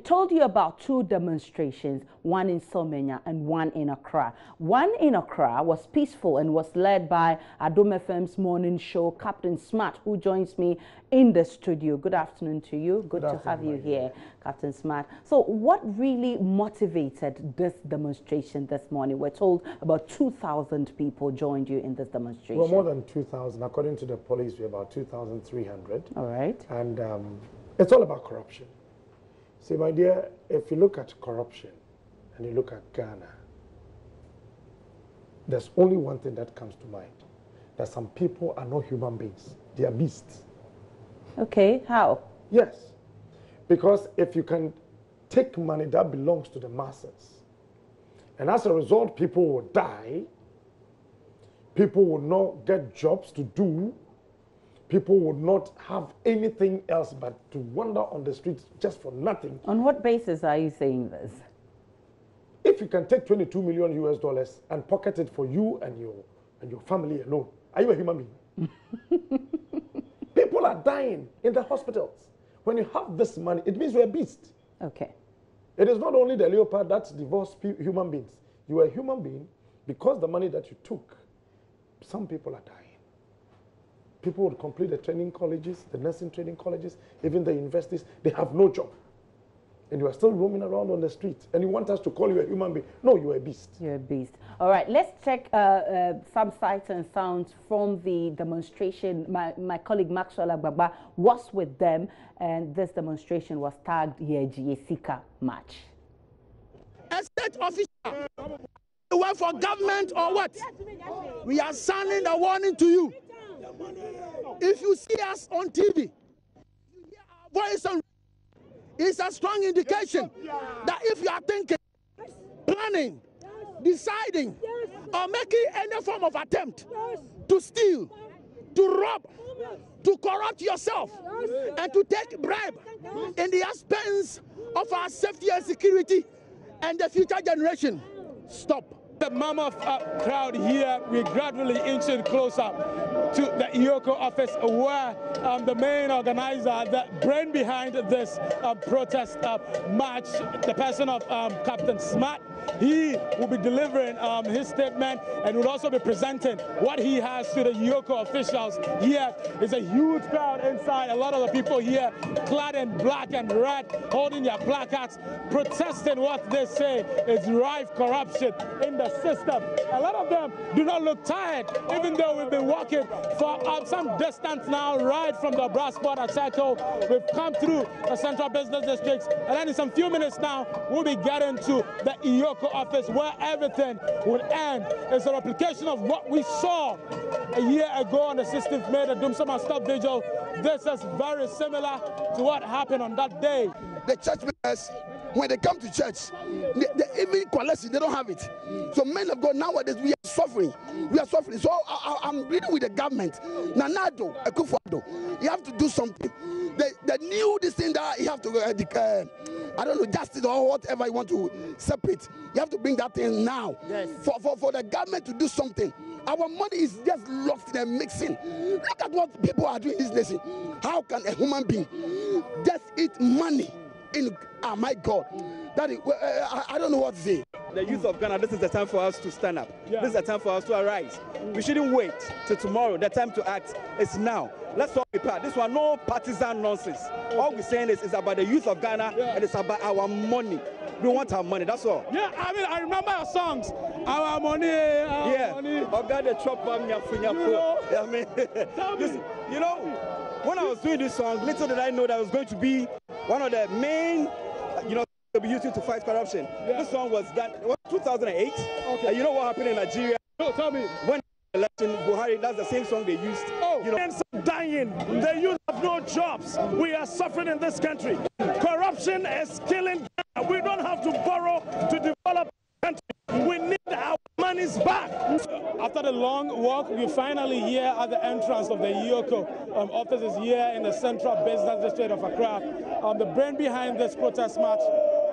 told you about two demonstrations, one in Somenya and one in Accra. One in Accra was peaceful and was led by Adom FM's morning show, Captain Smart, who joins me in the studio. Good afternoon to you. Good to have you here, Captain Smart. So what really motivated this demonstration this morning? We're told about 2,000 people joined you in this demonstration. Well, more than 2,000. According to the police, we're about 2,300. All right. And it's all about corruption. See, my dear, if you look at corruption and you look at Ghana, there's only one thing that comes to mind. That some people are not human beings. They are beasts. Okay, how? Yes. Because if you can take money that belongs to the masses, and as a result, people will die, people will not get jobs to do, people would not have anything else but to wander on the streets just for nothing. On what basis are you saying this? If you can take 22 million US dollars and pocket it for you and your family alone, are you a human being? People are dying in the hospitals. When you have this money, it means you're a beast. Okay. It is not only the leopard that divorces human beings. You are a human being because the money that you took, some people are dying. People would complete the training colleges, the nursing training colleges, even the universities. They have no job. And you are still roaming around on the street. And you want us to call you a human being. No, you're a beast. You're a beast. All right, let's check some sights and sounds from the demonstration. My colleague Maxwell Agbagba was with them, and this demonstration was tagged Y3SIKA March. A state official, you work for government or what? We are sounding a warning to you. If you see us on TV, you hear our voice on, it's a strong indication that if you are thinking, planning, deciding, or making any form of attempt to steal, to rob, to corrupt yourself, and to take bribe in the expense of our safety and security and the future generation, stop. The mammoth crowd here, we're gradually inching closer to the EOCO office where the main organizer, the brain behind this protest march, the person of Captain Smart, he will be delivering his statement and will also be presenting what he has to the EOCO officials. Here is a huge crowd inside. A lot of the people here clad in black and red, holding their placards, protesting what they say is rife corruption in the system. A lot of them do not look tired, even though we've been walking for some distance now, right from the Brassport Circle. We've come through the central business districts, and then in some few minutes now, we'll be getting to the EOCO office where everything will end. It's a replication of what we saw a year ago on the 16th May, the Dumsama Stop Vigil. This is very similar to what happened on that day. The church members, when they come to church, they even quality, they don't have it. So men of God, nowadays we are suffering. We are suffering. So I'm reading with the government. Nanado, Akufo-Addo, you have to do something. The new this thing that you have to I don't know, justice or whatever you want to separate. You have to bring that in now. Yes. For the government to do something. Our money is just lost in a mixing. Look at what people are doing in this nation. How can a human being just eat money in, oh my God. That is, I don't know what to say. The youth of Ghana, this is the time for us to stand up. Yeah. This is the time for us to arise. We shouldn't wait till tomorrow. The time to act is now. Let's all be part. This one, no partisan nonsense. Okay. All we're saying is about the youth of Ghana, and it's about our money. We want our money, that's all. Yeah, I mean, I remember your songs. Our money, our money. Oh God, the chop on your finger. I mean, this, you know, when I was doing this song, little did I know that it was going to be one of the main, you know, to be used to fight corruption. Yeah. This song was done in 2008. Okay. You know what happened in Nigeria? No, tell me. When election, Buhari, that's the same song they used. Oh, you know, Kenyans are dying. The youth have no jobs. We are suffering in this country. Corruption is killing Ghana. We don't have to borrow to develop the country. We need our monies back. After the long walk, we're finally here at the entrance of the EOCO offices here in the central business district of Accra. The brain behind this protest march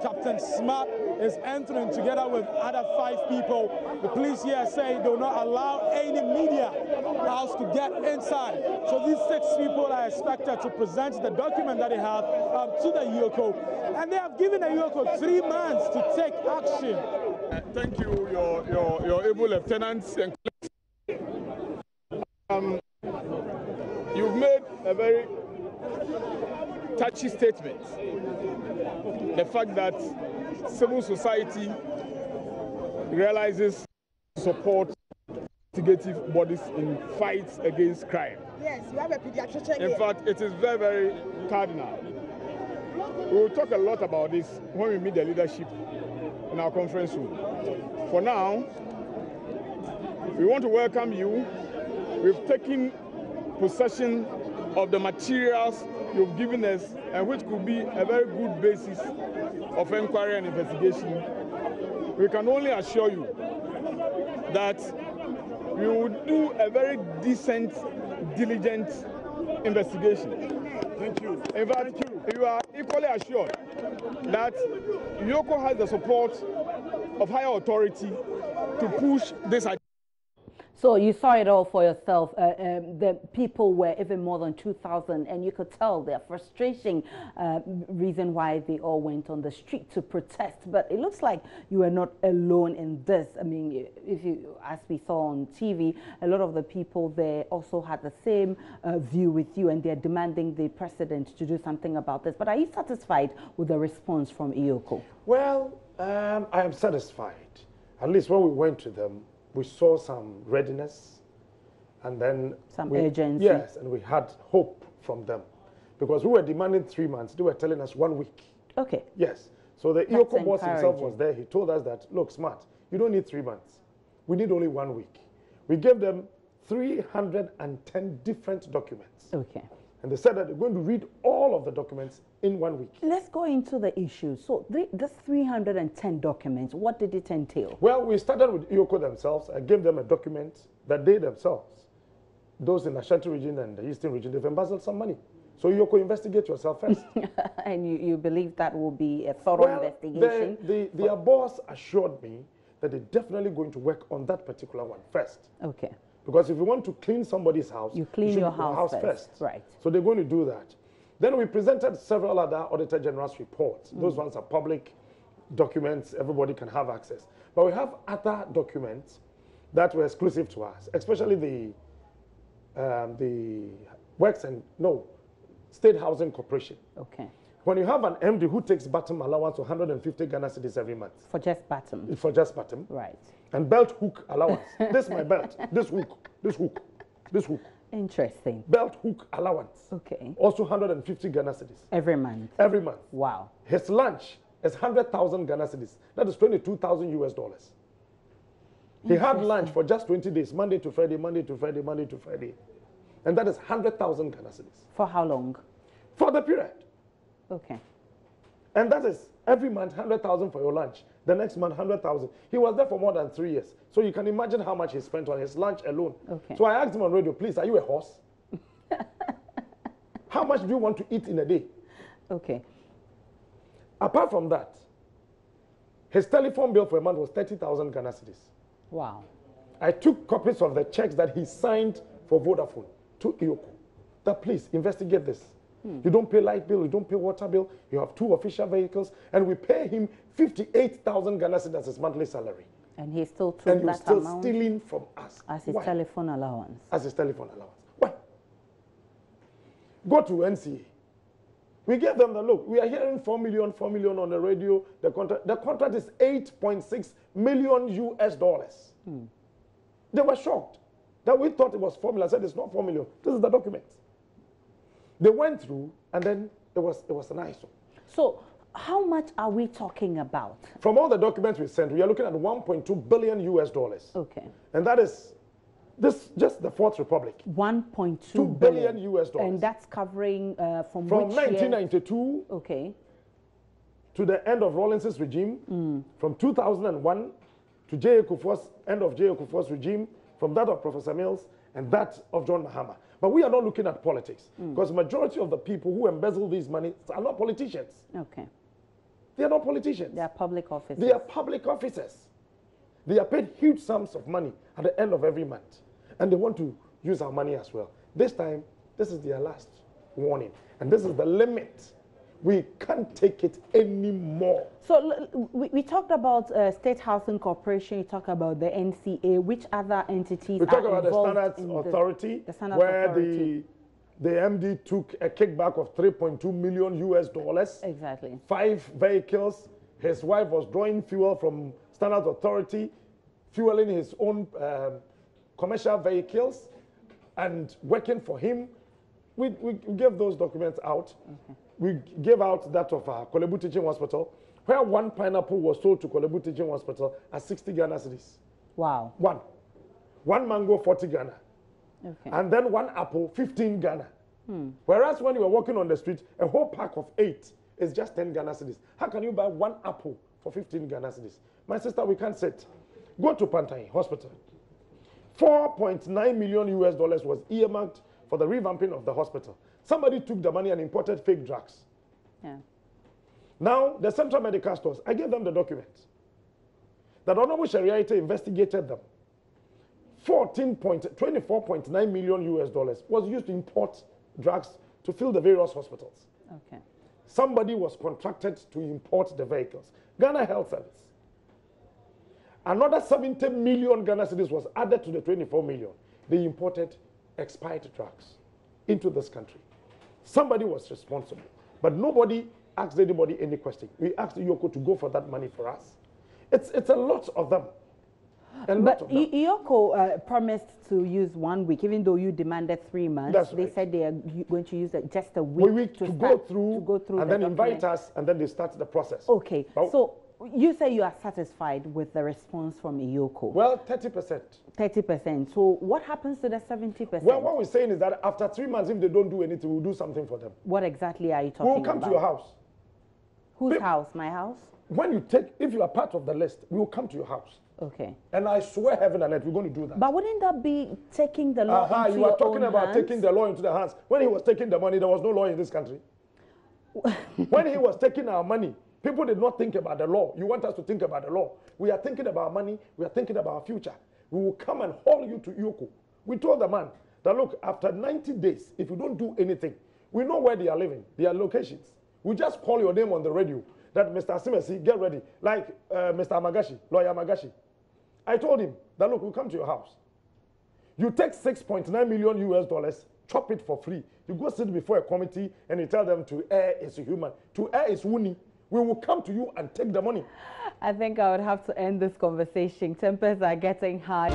Captain Smart is entering together with other 5 people. The police here say they will not allow any media house to get inside. So these 6 people are expected to present the document that they have to the EOCO. And they have given the EOCO 3 months to take action. Thank you, your able lieutenants and you've made a very touchy statement. The fact that civil society realizes support investigative bodies in fights against crime. Yes, you have a pediatrician here. In fact, it is very, very cardinal. We will talk a lot about this when we meet the leadership in our conference room. For now, we want to welcome you. We've taken possession of the materials you've given us, and which could be a very good basis of inquiry and investigation. We can only assure you that we will do a very decent, diligent investigation. Thank you. In fact, you are equally assured that EOCO has the support of higher authority to push this agenda. So you saw it all for yourself. The people were even more than 2,000, and you could tell their frustration, reason why they all went on the street to protest. But it looks like you were not alone in this. I mean, if you, as we saw on TV, a lot of the people there also had the same view with you, and they're demanding the president to do something about this. But are you satisfied with the response from EOCO? Well, I am satisfied. At least when we went to them, we saw some readiness, and then some urgency. Yes, and we had hope from them, because we were demanding 3 months. They were telling us 1 week. Okay. Yes. So the EOCO boss himself was there. He told us that, look, Smart, you don't need 3 months. We need only 1 week. We gave them 310 different documents. Okay. And they said that they're going to read all of the documents in 1 week. Let's go into the issue. So this 310 documents, what did it entail? Well, we started with EOCO themselves. I gave them a document that they themselves, those in the Ashanti region and the Eastern region, they've embezzled some money. So EOCO, investigate yourself first. And you believe that will be a thorough investigation? Their boss assured me that they're definitely going to work on that particular one first. Okay. Because if you want to clean somebody's house, you clean your house first. Right. So they're going to do that. Then we presented several other Auditor General's reports. Those ones are public documents. Everybody can have access. But we have other documents that were exclusive to us, especially the State Housing Corporation. Okay. When you have an MD who takes bottom allowance of 150 Ghana cedis every month. For just bottom. For just bottom. Right. And belt hook allowance. This is my belt. This hook. This hook. This hook. Interesting. Belt hook allowance. Okay. Also 150 Ghana cedis. Every month. Every month. Wow. His lunch is 100,000 Ghana cedis. That is 22,000 US dollars. He had lunch for just 20 days, Monday to Friday, Monday to Friday, Monday to Friday. And that is 100,000 Ghana cedis. For how long? For the period. Okay. And that is every month 100,000 for your lunch. The next month 100,000. He was there for more than 3 years. So you can imagine how much he spent on his lunch alone. Okay. So I asked him on radio, please, are you a horse? How much do you want to eat in a day? Okay. Apart from that, his telephone bill for a month was 30,000 Ghana cedis. Wow. I took copies of the checks that he signed for Vodafone to EOCO. That please investigate this. You don't pay light bill, you don't pay water bill, you have 2 official vehicles, and we pay him 58,000 Ghana cedis as his monthly salary. And he still took and that still amount stealing from us. as his Why? telephone allowance. As his telephone allowance. Why? Go to NCA. We gave them the look. We are hearing 4 million on the radio. The contract is 8.6 million US dollars. They were shocked that we thought it was 4 million. I said it's not 4 million. This is the document. They went through, and then it was an ISO. So how much are we talking about? From all the documents we sent, we are looking at 1.2 billion US dollars. Okay. And that is just the Fourth Republic. 1.2 billion US dollars. And that's covering from which 1992 year? Okay. to the end of Rawlins's regime, from 2001 to J.A. Kufuor's end of J.A. Kufuor's regime, from that of Professor Mills and that of John Mahama. But we are not looking at politics, because the majority of the people who embezzle these money are not politicians. Okay. They are not politicians. They are public officers. They are public officers. They are paid huge sums of money at the end of every month. And they want to use our money as well. This time, this is their last warning. And this is the limit. We can't take it anymore. So we talked about State Housing Corporation, you talk about the NCA, which other entities we talk are about the Standards Authority, where the MD took a kickback of $3.2 million US. Exactly. 5 vehicles. His wife was drawing fuel from Standards Authority, fueling his own commercial vehicles and working for him. We gave those documents out. Okay. We gave out that of Kolebu Teaching Hospital, where 1 pineapple was sold to Kolebu Teaching Hospital at 60 Ghana cedis. Wow. One mango, 40 Ghana. Okay. And then 1 apple, 15 Ghana. Whereas when you are walking on the street, a whole pack of 8 is just 10 Ghana cedis. How can you buy 1 apple for 15 Ghana cedis? My sister, we can't sit. Go to Pantai Hospital. $4.9 million US was earmarked for the revamping of the hospital. Somebody took the money and imported fake drugs. Yeah. Now, the Central Medical Stores, I gave them the documents. The Honorable Shariaite investigated them. $24.9 million US was used to import drugs to fill the various hospitals. Okay. Somebody was contracted to import the vehicles. Ghana Health Service. Another 70 million Ghana cedis was added to the 24 million. They imported expired drugs into this country. Somebody was responsible, but nobody asked anybody any question. We asked EOCO to go for that money for us. It's a lot of them. But EOCO promised to use 1 week, even though you demanded 3 months. That's right. They said they are going to use just a week to go through and then invite us, and then they start the process. Okay, so you say you are satisfied with the response from EOCO. Well, 30%. 30%. So what happens to the 70%? Well, what we're saying is that after 3 months, if they don't do anything, we'll do something for them. What exactly are you talking about? We'll come to your house. Whose house? My house? If you are part of the list, we will come to your house. Okay. And I swear heaven and earth, we're going to do that. But wouldn't that be taking the law into you are talking your own about hands? taking the law into the hands. When he was taking the money, there was no law in this country. When he was taking our money, people did not think about the law. You want us to think about the law. We are thinking about money. We are thinking about our future. We will come and haul you to EOCO. We told the man that, look, after 90 days, if you don't do anything, we know where they are living, their locations. We just call your name on the radio that Mr. Asimesi, get ready. Like Mr. Amagashi, lawyer Amagashi. I told him that, look, we'll come to your house. You take $6.9 million, chop it for free. You go sit before a committee and you tell them to err is human. To err is wuni. We will come to you and take the money. I think I would have to end this conversation. Tempers are getting high.